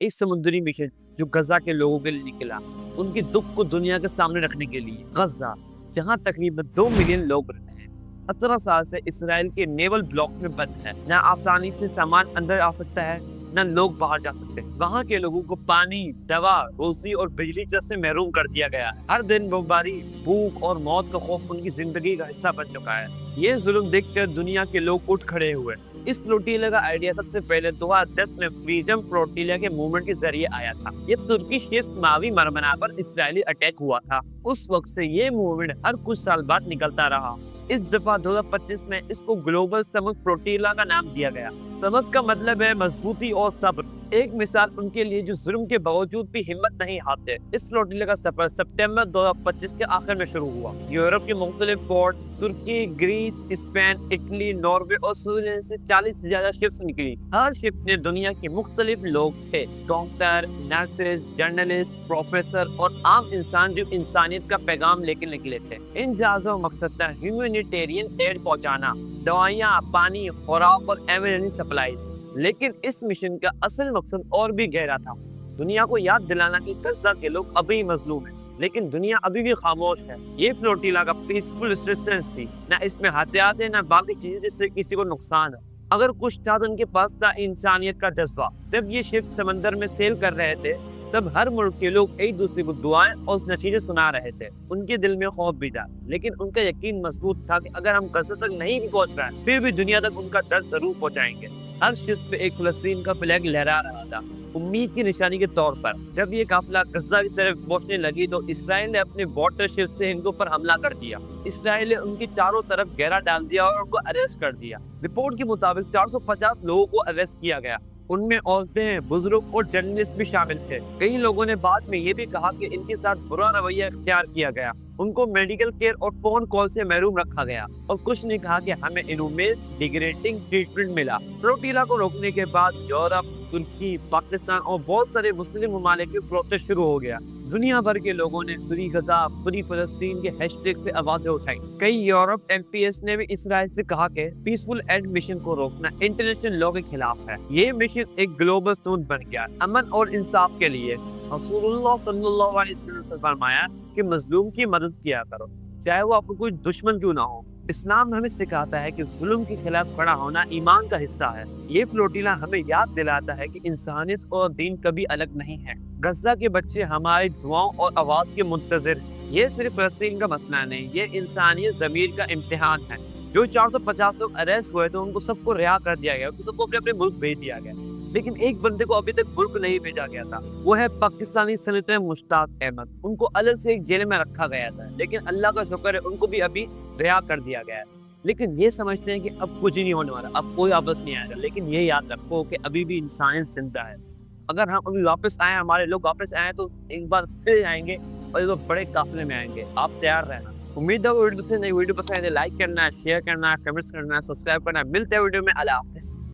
एक समुद्री मिशन जो गजा के लोगों के लिए निकला, उनके दुख को दुनिया के सामने रखने के लिए। गजा, जहां तकरीबन 2 मिलियन लोग रहते हैं, 17 साल से इसराइल के नेवल ब्लॉक में बंद है। न आसानी से सामान अंदर आ सकता है, न लोग बाहर जा सकते। वहाँ के लोगों को पानी, दवा, रोजी और बिजली जैसे महरूम कर दिया गया है। हर दिन बमबारी, भूख और मौत का खौफ उनकी जिंदगी का हिस्सा बन चुका है। ये जुल्म देखकर दुनिया के लोग उठ खड़े हुए। इस फ्लोटिला का आइडिया सबसे पहले 2010 में फ्रीडम फ्लोटिला के मूवमेंट के जरिए आया था। ये तुर्किश मावी मरमना पर इसराइली अटैक हुआ था। उस वक्त से ये मूवमेंट हर कुछ साल बाद निकलता रहा। इस दफा 2025 में इसको ग्लोबल समद फ्लोटिला का नाम दिया गया। समद का मतलब है मजबूती और सब्र। एक मिसाल उनके लिए जो जुर्म के बावजूद भी हिम्मत नहीं हारते। इस फ्लोटिला का सफर सितंबर 2025 के आखिर में शुरू हुआ। यूरोप के मुख्तलिफ पोर्ट्स, तुर्की, ग्रीस, स्पेन, इटली, नॉर्वे और स्वीडन से 40 से ज्यादा शिप्स निकली। हर शिप में दुनिया के मुख्तलिफ लोग थे, डॉक्टर, नर्सेज, जर्नलिस्ट, प्रोफेसर और आम इंसान जो इंसानियत का पैगाम लेके निकले थे। इन जहाजों का मकसद था ह्यूमैनिटेरियन एड पहुंचाना, दवाइयाँ, पानी, खुराक और एमरजेंसी सप्लाईज। लेकिन इस मिशन का असल मकसद और भी गहरा था। दुनिया को याद दिलाना कि गजा के लोग अभी मजलूम हैं, लेकिन दुनिया अभी भी खामोश है। ये फ्लोटिला का पीसफुल रेजिस्टेंस थी। ना इसमें हथियार थे, ना बाकी चीजें जिससे किसी को नुकसान है। अगर कुछ था तो उनके पास था इंसानियत का जज्बा। जब ये शिप समंदर में सेल कर रहे थे, तब हर मुल्क के लोग एक दूसरे को दुआएं और नशीरें सुना रहे थे। उनके दिल में खौफ भी था, लेकिन उनका यकीन मजबूत था कि अगर हम गजा तक नहीं भी पहुंच रहे, फिर भी दुनिया तक उनका दर्द जरूर पहुंचाएंगे। हर शिप पे एक फलस्तीन का फ्लैग लहरा रहा था, उम्मीद की निशानी के तौर पर। जब ये काफिला गजा की तरफ पहुंचने लगी तो इसराइल ने अपने वाटर शिप से इनको पर हमला कर दिया। इसराइल ने उनकी चारों तरफ घेरा डाल दिया और उनको अरेस्ट कर दिया। रिपोर्ट के मुताबिक 450 लोगों को अरेस्ट किया गया। उनमें औरतें, बुजुर्ग और जर्नलिस्ट भी शामिल थे। कई लोगों ने बाद में ये भी कहा कि इनके साथ बुरा रवैया इख्तियार किया गया। उनको मेडिकल केयर और फोन कॉल से महरूम रखा गया और कुछ ने कहा कि हमें इनह्यूमेन डिग्रेडिंग ट्रीटमेंट मिला। फ्लोटिला को रोकने के बाद यूरोप, तुर्की, पाकिस्तान और बहुत सारे मुस्लिम ममालिक के प्रोटेस्ट शुरू हो गया। दुनिया भर के लोगों ने फ्री गजा, फ्री फलस्तीन के हैशटैग से आवाजें उठाई। कई यूरोप एमपीएस ने भी इसराइल से कहा कि पीसफुल एंड मिशन को रोकना इंटरनेशनल लॉ के खिलाफ है। ये मिशन एक ग्लोबल सूद बन गया, अमन और इंसाफ के लिए। रसूलुल्लाह सल्लल्लाहु अलैहि वसल्लम ने फरमाया कि मजलूम की मदद किया करो, चाहे वो आपको कोई दुश्मन क्यों ना हो। इस्लाम हमें सिखाता है कि जुल्म के खिलाफ खड़ा होना ईमान का हिस्सा है। ये फ्लोटिला हमें याद दिलाता है कि इंसानियत और दीन कभी अलग नहीं है। गजा के बच्चे हमारी दुआओं और आवाज के मुंतजिर। ये सिर्फ फलस्तीन का मसला नहीं, ये इंसानियत ज़मीर का इम्तिहान है। जो 450 लोग अरेस्ट हुए थे, उनको सबको रिहा कर दिया गया, उनको सबको अपने अपने मुल्क भेज दिया गया। लेकिन एक बंदे को अभी तक मुल्क नहीं भेजा गया था। वो है पाकिस्तानी सेनेटर मुश्ताक अहमद। उनको अलग से एक जेल में रखा गया था, लेकिन अल्लाह का शुक्र है उनको भी अभी रिहा कर दिया गया है। लेकिन ये समझते हैं कि अब कुछ नहीं होने वाला, अब कोई वापस नहीं आएगा। लेकिन ये याद रखो कि अभी भी इंसानियत जिंदा है। अगर हम अभी वापस आए, हमारे लोग वापस आए, तो एक बार फिर आएंगे और एक बड़े काफिले में आएंगे। आप तैयार रहना। उम्मीद है वीडियो पसंद है, वीडियो पसंद है लाइक करना, शेयर करना, कमेंट्स करना, सब्सक्राइब करना। मिलते हैं वीडियो में। अल्लाह हाफिज़।